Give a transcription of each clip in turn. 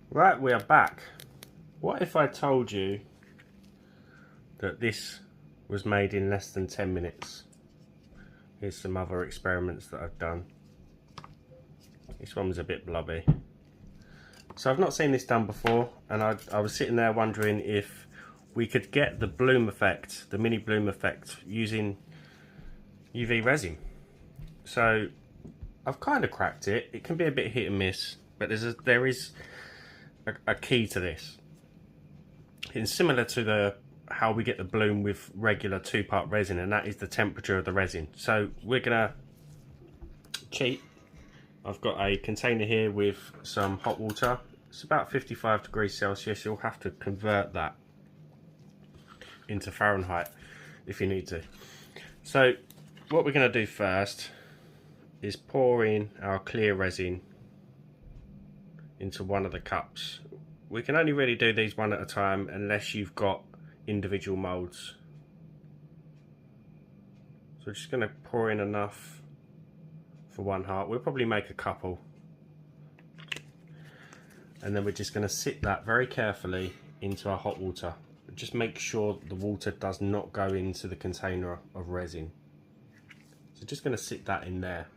Right, we are back. What if I told you that this was made in less than 10 minutes? Here's some other experiments that I've done. This one was a bit blobby. So I've not seen this done before, and I was sitting there wondering if we could get the bloom effect, the mini bloom effect, using UV resin. So I've kind of cracked it. It can be a bit hit and miss, but there is a key to this. It's similar to how we get the bloom with regular 2-part resin, and that is the temperature of the resin. So we're gonna cheat. I've got a container here with some hot water. It's about 55 degrees Celsius. You'll have to convert that into Fahrenheit if you need to. So what we're going to do first is pour in our clear resin into one of the cups. We can only really do these one at a time unless you've got individual moulds. So we're just going to pour in enough for one heart. We'll probably make a couple, and then we're just going to sit that very carefully into our hot water. Just make sure the water does not go into the container of resin. So just going to sit that in there,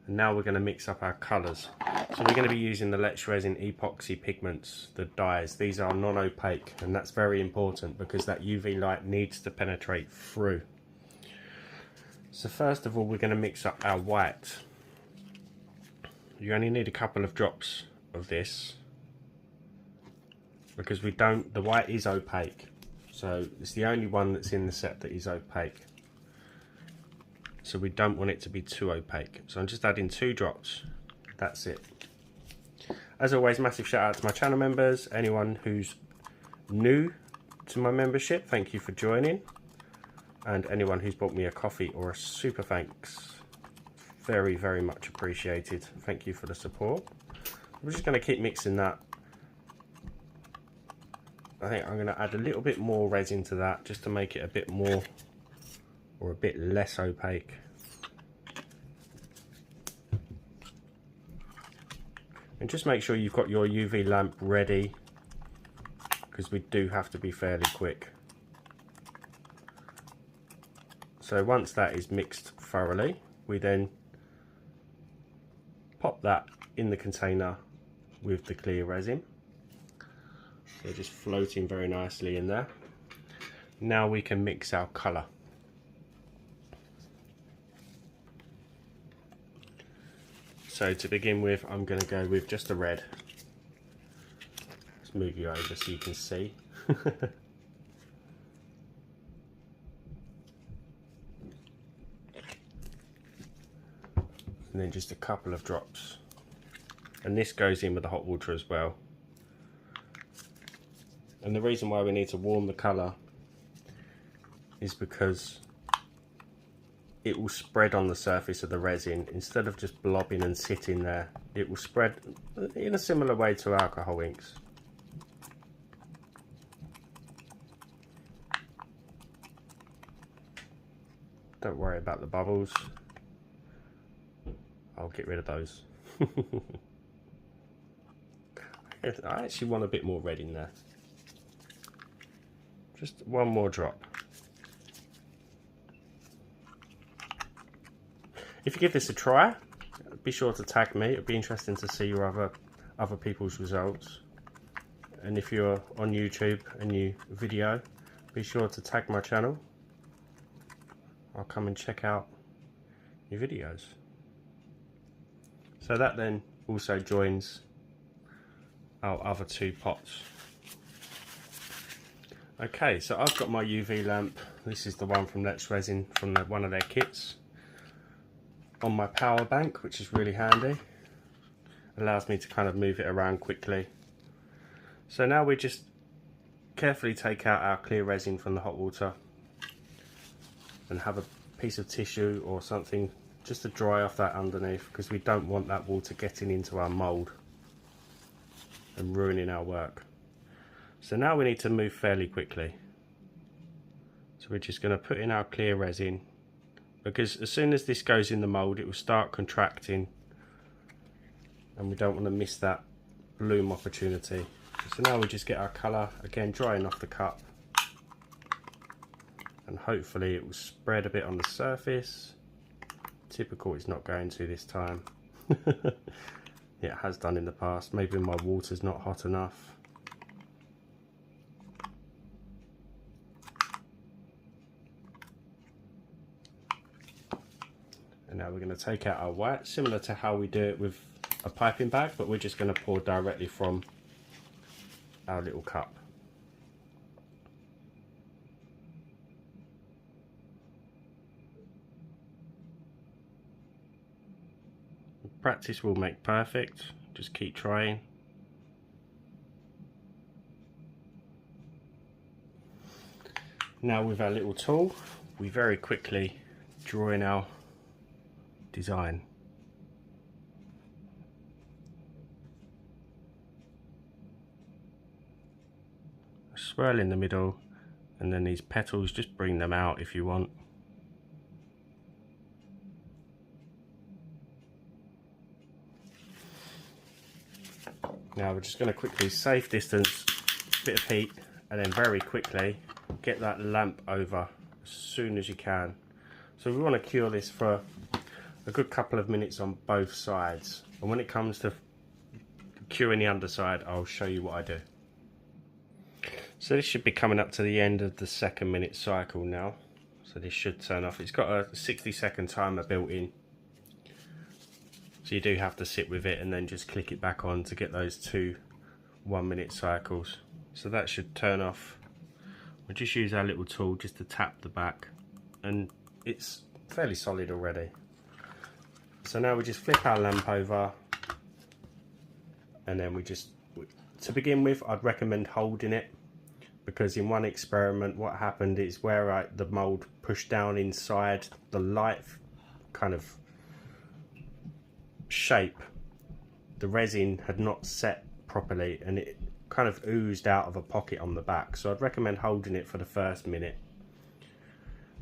and now we're going to mix up our colours. So we're going to be using the Let's Resin epoxy pigments, the dyes. These are non-opaque, and that's very important because that UV light needs to penetrate through. So first of all, we're going to mix up our white. You only need a couple of drops of this because the white is opaque. So it's the only one that's in the set that is opaque. So we don't want it to be too opaque. So I'm just adding 2 drops. That's it. As always, massive shout out to my channel members. Anyone who's new to my membership, thank you for joining. And anyone who's bought me a coffee or a super thanks, very, very much appreciated. Thank you for the support. We're just going to keep mixing that. I think I'm going to add a little bit more resin to that just to make it a bit more or a bit less opaque. And just make sure you've got your UV lamp ready, because we do have to be fairly quick. So once that is mixed thoroughly, we then pop that in the container with the clear resin. So just floating very nicely in there. Now we can mix our colour. So to begin with, I'm going to go with just a red. Let's move you over so you can see. And then just a couple of drops. And this goes in with the hot water as well. And the reason why we need to warm the colour is because it will spread on the surface of the resin. Instead of just blobbing and sitting there, it will spread in a similar way to alcohol inks. Don't worry about the bubbles. I'll get rid of those. I actually want a bit more red in there. Just one more drop. If you give this a try, be sure to tag me. It'd be interesting to see your other people's results. And if you're on YouTube and you video, be sure to tag my channel. I'll come and check out your videos. So that then also joins our other 2 pots. Okay, so I've got my UV lamp. This is the one from Let's Resin, from one of their kits, on my power bank, which is really handy. Allows me to kind of move it around quickly. So now we just carefully take out our clear resin from the hot water and have a piece of tissue or something just to dry off that underneath, because we don't want that water getting into our mould and ruining our work. So now we need to move fairly quickly. So we're just going to put in our clear resin, because as soon as this goes in the mould, it will start contracting, and we don't want to miss that bloom opportunity. So now we just get our colour, again drying off the cup, and hopefully it will spread a bit on the surface. Typical, it's not going to this time. It has done in the past. Maybe my water's not hot enough. And now we're going to take out our white, similar to how we do it with a piping bag, but we're just going to pour directly from our little cup. Practice will make perfect, just keep trying. Now with our little tool, we very quickly draw in our design. A swirl in the middle, and then these petals, just bring them out if you want. Now we're just going to quickly, safe distance, bit of heat, and then very quickly get that lamp over as soon as you can. So we want to cure this for a good couple of minutes on both sides, and when it comes to curing the underside, I'll show you what I do. So this should be coming up to the end of the 2nd minute cycle now, so this should turn off. It's got a 60-second timer built in, so you do have to sit with it and then just click it back on to get those 2 1-minute cycles. So that should turn off. We'll just use our little tool just to tap the back, and it's fairly solid already. So now we just flip our lamp over, and then we just, to begin with, I'd recommend holding it, because in one experiment what happened is where the mould pushed down inside the light kind of shape, the resin had not set properly and it kind of oozed out of a pocket on the back. So I'd recommend holding it for the 1st minute,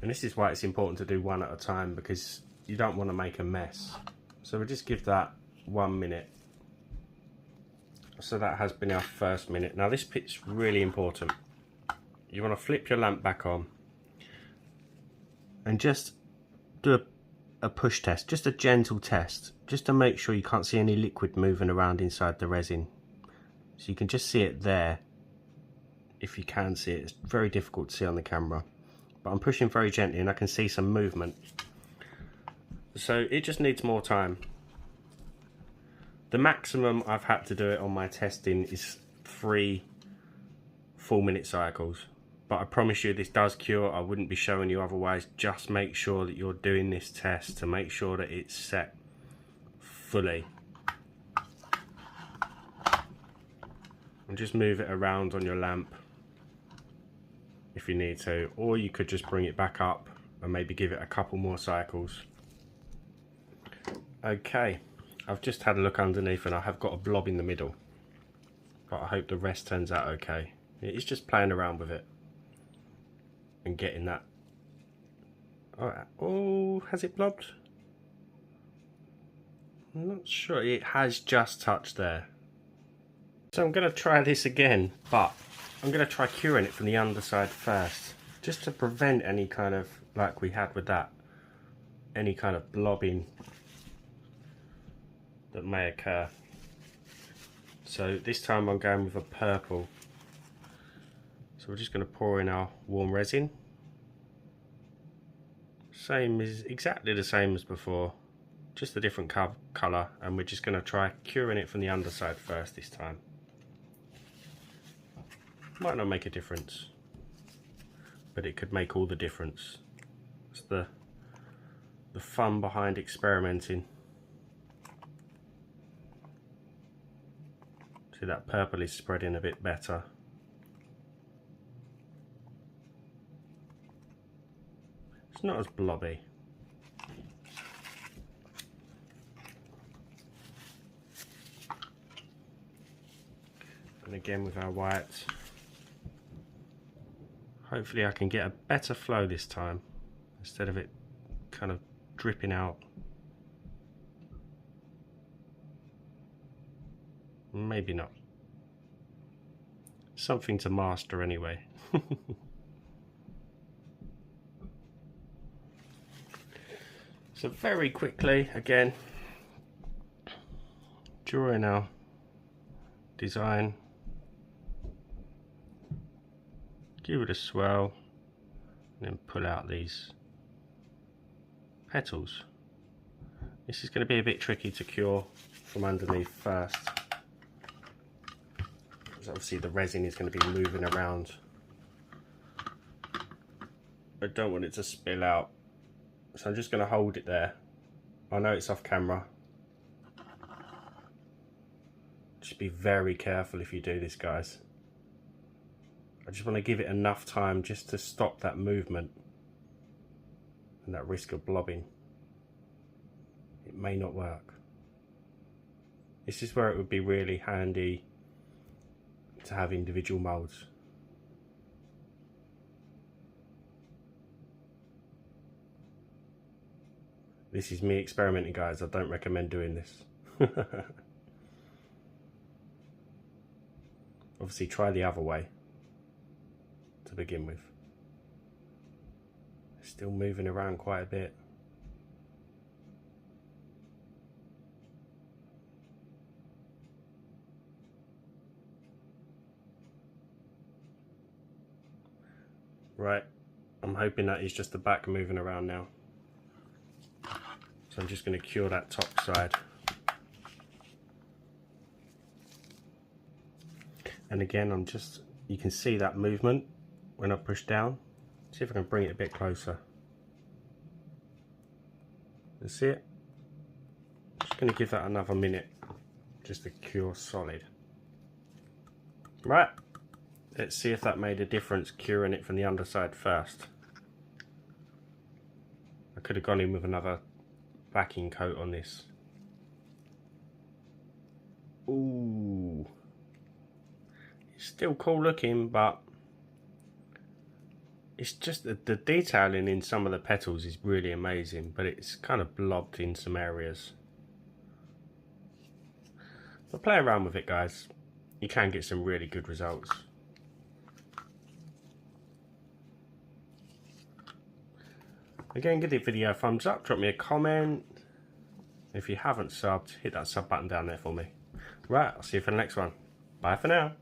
and this is why it's important to do one at a time, because you don't want to make a mess. So we'll just give that 1 minute. So that has been our 1st minute. Now this bit's really important. You want to flip your lamp back on and just do a push test, just a gentle test, just to make sure you can't see any liquid moving around inside the resin. So you can just see it there, if you can see it. It's very difficult to see on the camera, but I'm pushing very gently and I can see some movement. So it just needs more time. The maximum I've had to do it on my testing is 3 full-minute cycles. But I promise you this does cure. I wouldn't be showing you otherwise. Just make sure that you're doing this test to make sure that it's set fully. And just move it around on your lamp if you need to, or you could just bring it back up and maybe give it a couple more cycles. Okay, I've just had a look underneath and I have got a blob in the middle, but I hope the rest turns out okay. It's just playing around with it and getting that. Alright, oh, has it blobbed? I'm not sure. It has just touched there. So I'm going to try this again, but I'm going to try curing it from the underside first, just to prevent any kind of, like we had with that, any kind of blobbing that may occur. So this time I'm going with a purple. So we're just going to pour in our warm resin. Same is exactly the same as before, just a different colour, and we're just going to try curing it from the underside first this time. Might not make a difference, but it could make all the difference. It's the fun behind experimenting. See, that purple is spreading a bit better. It's not as blobby. And again with our whites, hopefully I can get a better flow this time instead of it kind of dripping out. Maybe not. Something to master anyway. So very quickly, again, drawing our design, give it a swirl, and then pull out these petals. This is going to be a bit tricky to cure from underneath first, because obviously the resin is going to be moving around. I don't want it to spill out, so I'm just going to hold it there. I know it's off camera. Just be very careful if you do this, guys. I just want to give it enough time just to stop that movement and that risk of blobbing. It may not work. This is where it would be really handy to have individual moulds. This is me experimenting, guys. I don't recommend doing this. Obviously try the other way to begin with. Still moving around quite a bit. Right, I'm hoping that is just the back moving around now. So I'm just going to cure that top side. And again, you can see that movement when I push down. See if I can bring it a bit closer. You see it? Just going to give that another minute just to cure solid. Right, let's see if that made a difference curing it from the underside first. I could have gone in with another backing coat on this. Ooh. It's still cool looking, but it's just the detailing in some of the petals is really amazing, but it's kind of blobbed in some areas. But play around with it, guys. You can get some really good results. Again, give the video a thumbs up, drop me a comment. If you haven't subbed, hit that sub button down there for me. Right, I'll see you for the next one. Bye for now.